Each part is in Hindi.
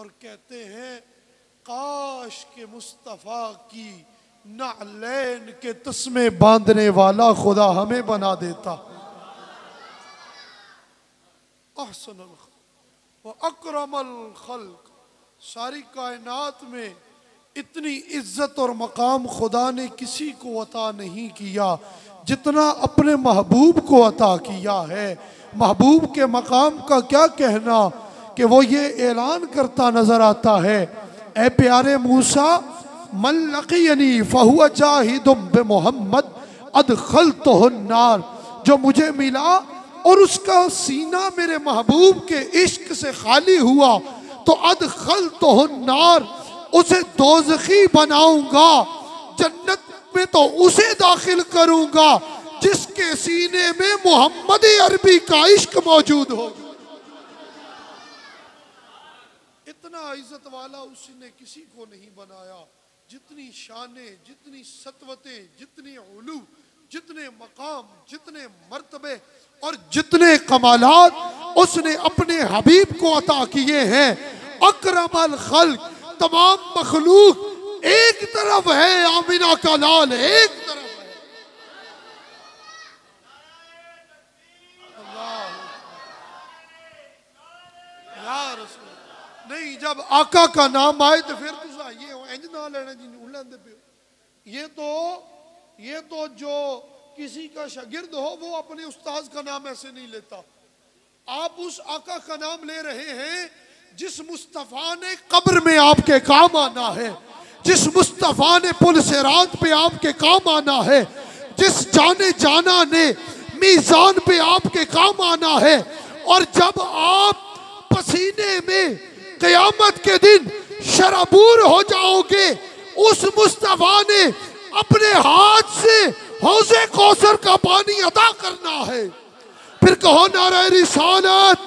और कहते हैं काश के मुस्तफ़ा की नालैन के तस्मे बांधने वाला खुदा हमें बना देता। अहसनुल व अकरमुल खल्क, सारी कायनात में इतनी इज्जत और मकाम खुदा ने किसी को अता नहीं किया जितना अपने महबूब को अता किया है। महबूब के मकाम का क्या कहना कि वो ये ऐलान करता नजर आता है, ए प्यारे मूसा मन लक़ियनी फहुव जाहिदुम बिमुहम्मद अदखलतुहुन नार, जो मुझे मिला और उसका सीना मेरे महबूब के इश्क से खाली हुआ तो अदखलतुहुन नार, उसे दोज़खी बनाऊंगा, जन्नत में तो उसे दाखिल करूंगा जिसके सीने में मोहम्मद अरबी का इश्क मौजूद हो। इतना इज्जत वाला उसने किसी को नहीं बनाया। जितनी शाने, जितनी सतवतें, जितनी उलू, जितने मकाम, जितने मर्तबे और जितने कमालात उसने अपने हबीब को अता किए हैं। अकरमुल खल्क, तमाम मखलूक एक तरफ है, आमिना का लाल एक तरफ है। यार नहीं, जब आका का नाम आए तो फिर तुसा ये इंज ना लेना जी उड़ने पे। ये तो जो किसी का शागिर्द हो वो अपने उस्ताद का नाम ऐसे नहीं लेता। आप उस आका का नाम ले रहे हैं जिस मुस्तफ़ा ने कब्र में आपके काम आना है, जिस मुस्तफ़ा ने पुल सिरात पे आपके काम आना है, जिस जाने जाना ने मीज़ान पे आपके काम आना है। और जब आप पसीने में क़यामत के दिन शराबूर हो जाओगे, उस मुस्तफ़ा ने अपने हाथ से हौज़े कौसर का पानी अदा करना है। फिर कहो नारे रिसालत,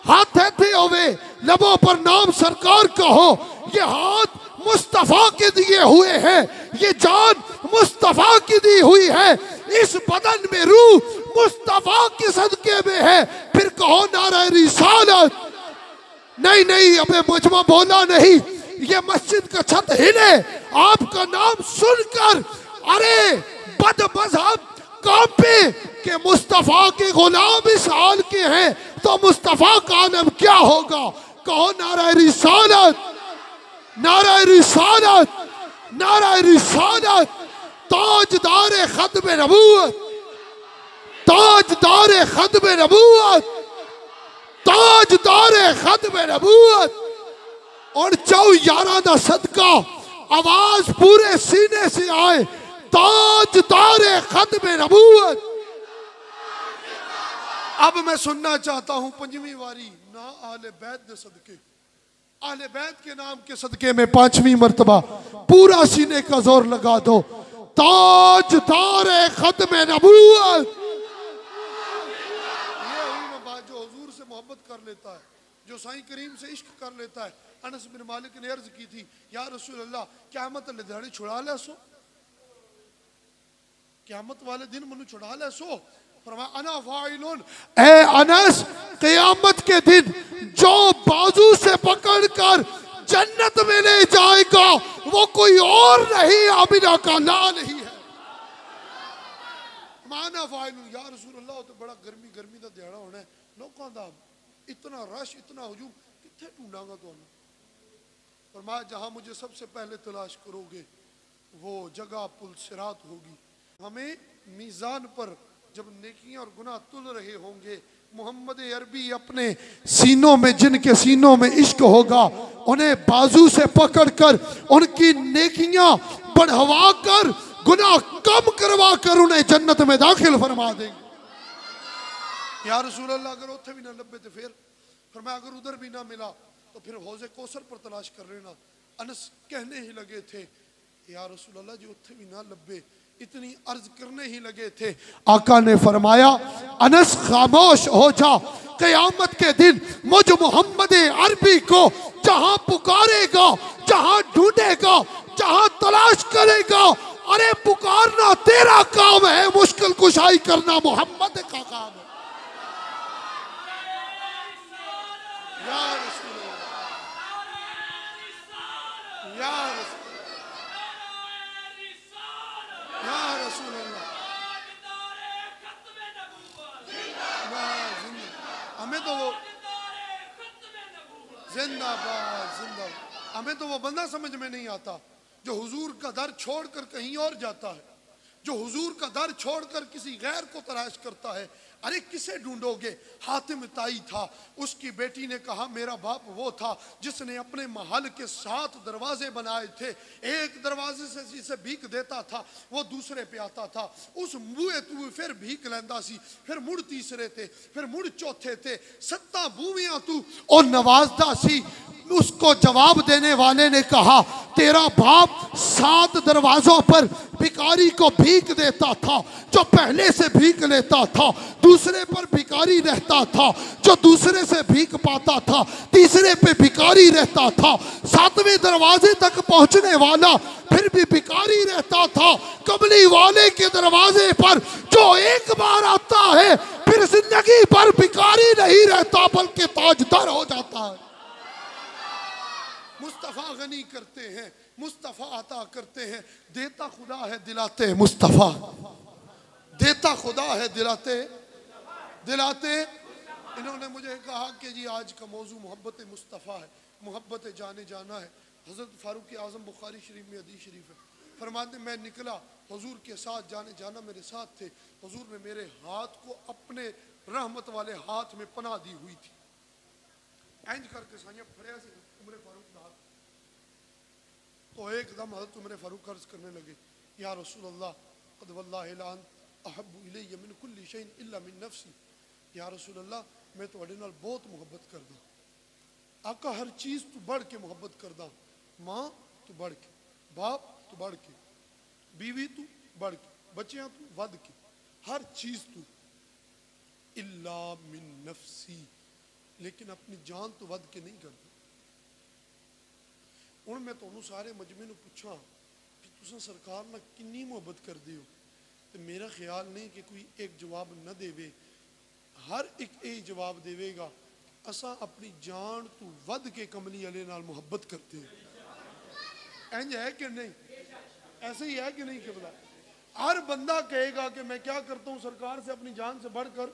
हाथ थे होवे लबों पर नाम सरकार का हो। ये हाथ मुस्तफ़ा के दिए हुए हैं, ये जान मुस्तफ़ा की दी हुई है, इस बदन में रूह मुस्तफ़ा के सदके में है। फिर कहो नारे रिसालत। नहीं नहीं, अबे मुझमा बोला नहीं, ये मस्जिद का छत हिले आपका नाम सुनकर। अरे बद मजहब कांपे कि मुस्तफ़ा के गुलाम इस हाल के हैं, तो मुस्तफ़ा का आलम क्या होगा। कहो नारा रिसालत, नारा रिसालत, नारा रिसालत। ताजदार खत्म नबूवत, ताजदार खत्म नबूवत, ताजदार खत्म नबूवत। और जाओ याराना सदका, आवाज पूरे सीने से आए, ताजदार खत्म नबूवत। अब मैं सुनना चाहता हूं पंजवीं वारी ना आले बैत दे सदके, आले बैत के नाम के सदके में पांचवी मर्तबा पूरा सीने का जोर लगा दो, ताजदार खत्म नबूवत। ये हुई बात जो हुजूर से मोहब्बत कर लेता है, जो साईं करीम से इश्क कर लेता है। अनस बिन मालिक ने अर्ज की थी, या रसूल अल्लाह क़यामत वाले दिन छुड़ा ले सो, क़यामत वाले दिन मनु छुड़ा ले सो। फरमाया अना फाइलुन, ए अनस क़यामत के दिन जो बाजू से पकड़कर जन्नत में ले जाएगा वो कोई और नहीं, आमिना का लाल ही है। माना फाइलुन, या रसूल अल्लाह तो बड़ा गर्मी गर्मी का दिहाड़ा होना है, लोगों का इतना रश, इतना हुजूम, कितने ढूंढांगा तो। फरमाया जहां मुझे सबसे पहले तलाश करोगे वो जगह पुल सिरात होगी। हमें मीज़ान पर जब नेकियां और गुनाह तुल रहे होंगे, मोहम्मद अरबी अपने सीनों में, जिनके सीनों में इश्क होगा, उन्हें बाजू से पकड़कर उनकी नेकियां बढ़वा कर, गुनाह कम करवा कर उन्हें जन्नत में दाखिल फरमा देंगे। या रसूल अल्लाह अगर उथे भी ना लभे तो फिर फरमाया अगर उधर भी ना मिला तो फिर हौज़े कौसर पर तलाश कर लेना। अनस कहने ही लगे थे, या रसूल अल्लाह जी उथे भी ना लभे, इतनी अर्ज करने ही लगे थे। आका ने फरमाया अनस खामोश हो जा, क़यामत के दिन मुझ मोहम्मद अरबी को जहां पुकारेगा, जहां ढूंढेगा, जहां तलाश करेगा, अरे पुकारना तेरा काम है, मुश्किल कुशाई करना मोहम्मद का काम है। या रसूल अल्लाह, हमें तो वो जिंदाबाद जिंदाबाद, हमें तो वो बंदा समझ में नहीं आता जो हुजूर का दर छोड़कर कहीं और जाता है, जो हुजूर का दर छोड़कर किसी गैर को तलाश करता है। अरे किसे ढूंढोगे? हातिम ताई था, उसकी बेटी ने कहा मेरा बाप वो था जिसने अपने महल के 7 दरवाजे बनाए थे, एक दरवाजे से जिसे भीख देता था वो दूसरे पे आता था, उस बूए तू फिर भीख लेंदा सी, फिर मुड़ तीसरे थे, फिर मुड़ चौथे थे, 7 बूवियां तू और नवाजदा सी। उसको जवाब देने वाले ने कहा तेरा बाप 7 दरवाजों पर भिखारी को भीख देता था, जो पहले से भीख लेता था, दूसरे पर भिखारी रहता था, जो दूसरे से भीख पाता था, तीसरे पे भिखारी रहता था, 7वें दरवाजे तक पहुंचने वाला फिर भी भिखारी रहता था। कमली वाले के दरवाजे पर जो एक बार आता है फिर जिंदगी भर भिखारी नहीं रहता बल्कि ताजदार हो जाता है। मुस्तफ़ा गनी करते हैं, मुस्तफ़ा अता करते हैं, देता खुदा है दिलाते मुस्तफ़ा, देता खुदा है दिलाते दिलाते। इन्होंने मुझे कहा कि जी आज का मौजू मोहब्बत मुस्तफ़ा है, मोहब्बत जाने जाना है। हज़रत फ़ारूक आज़म बुखारी शरीफ में हदीस शरीफ है, फरमाते मैं निकला हुजूर के साथ, जाने जाना मेरे साथ थे, हुजूर ने मेरे हाथ को अपने रहमत वाले हाथ में पनाह दी हुई थी, इंज करके साइया फड़िया से उमर फारूक का हाथ, तो एकदम हज़रत उमर फारूक अर्ज करने लगे या रसूल अल्लाह क़द वल्लाहि ला अहब्बु इलैया मिन कुल्ली शैइन इल्ला मिन नफ्सी, या रसूल अल्लाह मैं तुहाडे नाल बहुत मुहब्बत करदा, आका हर चीज़ तू बढ़ के मुहब्बत करदा, माँ तू बढ़ के, बाप तू बढ़ के, बीवी तू बढ़ के, बच्चियां तू वध के, हर चीज़ तू, इल्ला मिन नफ्सी, लेकिन अपनी जान तो वध के नहीं करता। हूँ मैं तुहानू सारे मजमे नू पूछा कि तुसां सरकार नाल किन्नी मुहब्बत करदे हो, तो मेरा ख्याल नहीं कि कोई एक जवाब न देवे, हर एक यही जवाब देवेगा असा अपनी जान तू वध के कमली वाले नाल मुहब्बत करते हैं। इंज है कि नहीं? ऐसे ही है कि नहीं? कि बता हर बंदा कहेगा कि मैं क्या करता हूँ सरकार से अपनी जान से बढ़कर।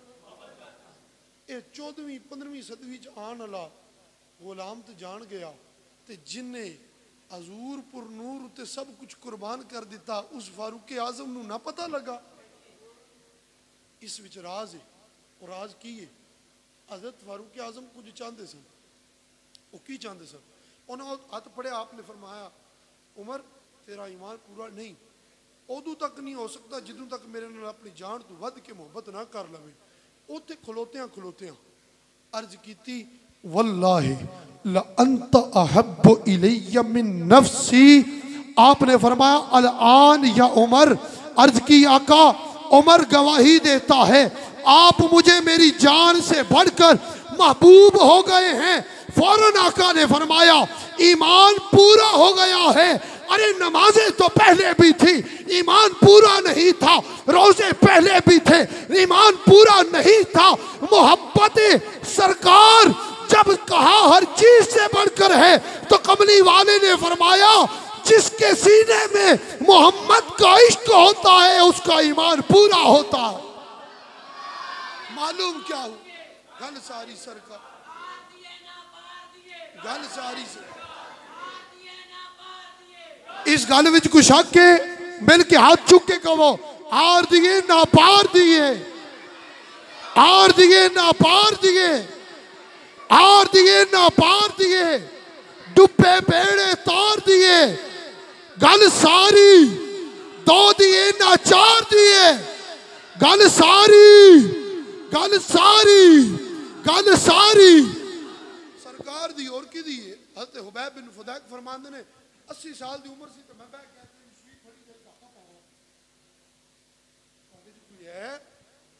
ये 14वीं 15वीं सदी आने वाला गुलाम तो जान गया, तो जिन्हें हजूर पुर नूर उत्ते सब कुछ कुर्बान कर दिता, उस फारूक आजम नू ना पता लगा। इस विच राज है, और राज की है? हजरत फारूक आजम कुछ चाहते सन, वो की चाहते सन? उन्होंने हथ पढ़िया, आपने फरमाया उमर तेरा ईमान पूरा नहीं उदू तक नहीं हो सकता जिदों तक मेरे नाल अपनी जान तू वध के मुहब्बत ना कर लवे। उत्थे खलोतियां खलोतियां अर्ज कीती वल्लाहि ला अंत अहब्बु इलैया मिन नफ्सी, आपने फरमाया अल आन या उमर, अर्ज की आका उमर गवाही देता है आप मुझे मेरी जान से बढ़कर महबूब हो गए हैं। फौरन आका ने फरमाया ईमान पूरा हो गया है। अरे नमाजें तो पहले भी थी, ईमान पूरा नहीं था, रोजे पहले भी थे, ईमान पूरा नहीं था। मोहब्बत सरकार जब कहा हर चीज से बढ़कर है, तो कमली वाले ने फरमाया जिसके सीने में मोहम्मद का इश्क होता है उसका ईमान पूरा होता है। मालूम क्या हो गल सारी सरकार, गल सारी इस गल विच कुछ शक है? मिल के हाथ चुक के कहो आर दिए ना पार दिए, आर दिए ना पार दिए, आर दिए ना पार दिए, डुबे बेड़े तार दिए, गल सारी दो दिए ना चार दिए, गल सारी, गल सारी, गल सारी सरकार दी और की दी है। हज़रत हुबैब बिन फुदैक फरमाते ने 80 साल की उम्र सी तो मैं बैठ गया सुई फड़ी दे काका पावा कोई है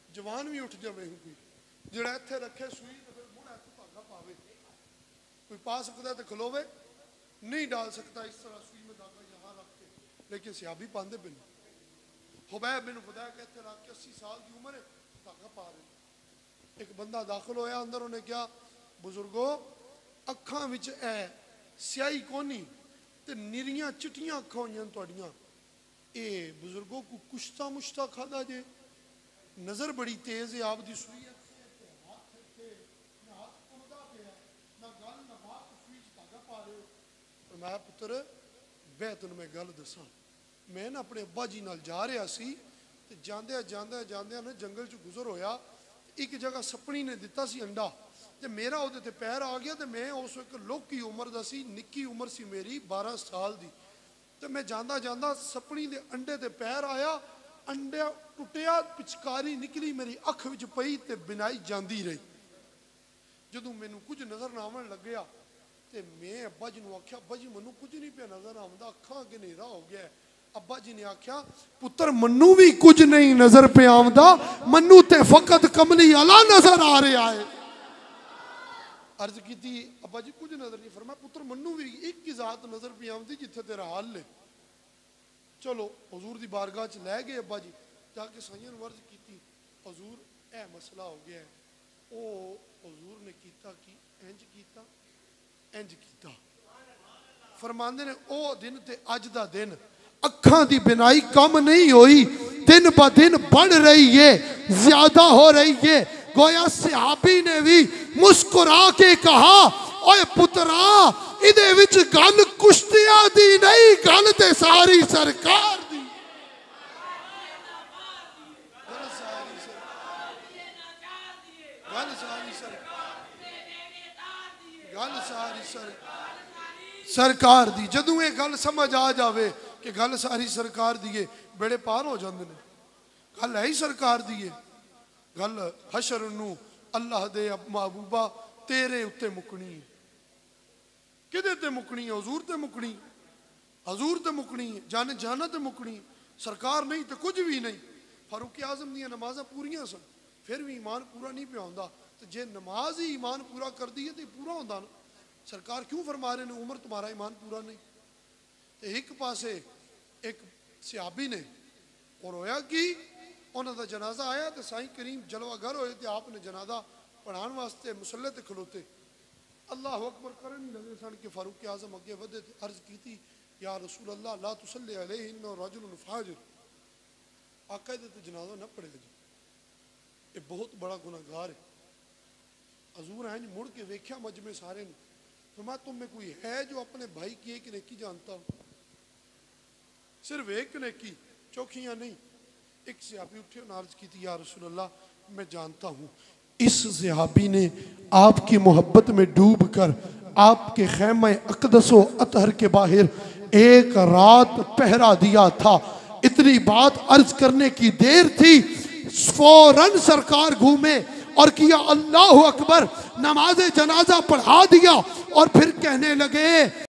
जवान भी उठ जावे, कोई जेड़ा इत्थे रखे सुई तो फिर मुड़ा तो धागा पावे, कोई पा सकता है तो खलोवे, नहीं डाल सकता इस तरह सुई में धागा यहाँ रख के, लेकिन सियाबी पांदे बिन। हुबैब बिन फुदैक इत्थे रख के 80 साल की उम्र है धागा पा रहे। एक बंदा दाखिल होया अंदर, उन्हें क्या बुजुर्गो अखां विच स्याही कोनी, ते निरियां चिट्टियां अखां होइयां तुहाडियां, ये बुजुर्गों को कुश्ता मुश्ता खादा जे, नज़र बड़ी तेज है आपकी सुई मैं पुत्र बह तेन मैं गल दसा, मैं ना अपने अब्बा जी नाल जा रहा सी ते जांदे जांदे जांदे ना जंगल च गुजर होया, एक जगह सपनी ने दिता सी अंडा ते मेरा उहदे ते पैर आ गया ते मैं उस वक्त लोकी उम्र दा सी, निक्की उम्र सी मेरी 12 साल दी, ते मैं जांदा जांदा सपनी दे अंडे ते पैर आया, अंडा टुटिया, पिचकारी निकली मेरी अख विच पई ते बिनाई जांदी रही। जदों मैनू कुछ नज़र ना आवन लग्या ते मैं अब्बा जी नूं आख्या, अब्बा जी मैनू कुछ नहीं पिया नज़र आउंदा, अखां अगे नेरा हो गया। अब्बा जी ने आख्या, पुत्र मन्नू भी कुछ नहीं नज़र पे आउंदा, मन्नू ते फकत कमली अला नज़र आ रहा है। अर्ज की अब्बा जी कुछ नज़र नहीं, फरमाया पुत्र मन्नू भी एक ही जात नज़र पे आउंदी जिथे तेरा हाल है। चलो हजूर दी बारगाह च लै गए अब्बा जी, जाके साईं नूं अर्ज की, हजूर ए मसला हो गया है। ओ हजूर ने कीता कि इंज कीता, इंज कीता। फरमांदे ने ओ दिन ते अज दा दिन अखां दी बिनाई कम नहीं हुई, दिन ब दिन बढ़ रही है, ज्यादा हो रही है। गोया सहाबी ने भी मुस्कुरा के कहा, ओए पुत्रा इदे विच गल कुश्तियां दी नहीं, गल ते सारी सरकार दी। सरकार दी जदों ये गल समझ आ जावे कि गल सारी सरकार दी है, बेड़े पार हो जाते हैं। गल है ही सरकार दी है, गल हशर नूं अल्लाह दे महबूबा तेरे उत्ते मुकनी है। किदे ते मुकनी है? हजूर ते मुकनी, हजूर ते मुकनी है, जाने जाना ते मुकनी, सरकार नहीं तो कुछ भी नहीं। फारूक आजम दी नमाज़ां पूरियां सन, फिर भी ईमान पूरा नहीं पिया होंदा, तो जे नमाज ही ईमान पूरा कर दी है तो पूरा होंदा ना। सरकार क्यों फरमा रहे ने उम्र तुम्हारा ईमान पूरा नहीं। तो एक पासे एक सहाबी ने और होया कि उन्हों का जनाजा आया तो साईं करीम जलवागर होए तो आपने जनाजा पढ़ाने वास्ते मुसल्ले ते खलोते, अल्लाह अकबर करन लगे सन कि फारूक आजम अगे वधे ते अर्ज की, या रसूल अल्लाह ला तुसल्ली अलैहि इन्नहु रजुलुन फाजिर, आका दे ते जनाजा न पढ़े जी, ये बहुत बड़ा गुनाहगार है। हजूर इंज मुड़ के वेख्या मजमे सारे ने, फरमाया तुम में कोई है जो अपने भाई की एक नेकी जानता हो? सिर्फ एक नेकी, चौखियां नहीं। एक सहाबी उठे और अर्ज की, या रसूल अल्लाह मैं जानता हूँ। इस सहाबी ने आपकी मोहब्बत में डूब कर आपके खैमे अक़दस व अतहर के बाहर एक रात पहरा दिया था। इतनी बात अर्ज करने की देर थी, फौरन सरकार घूमे और किया अल्लाह अकबर, नमाज जनाजा पढ़ा दिया और फिर कहने लगे,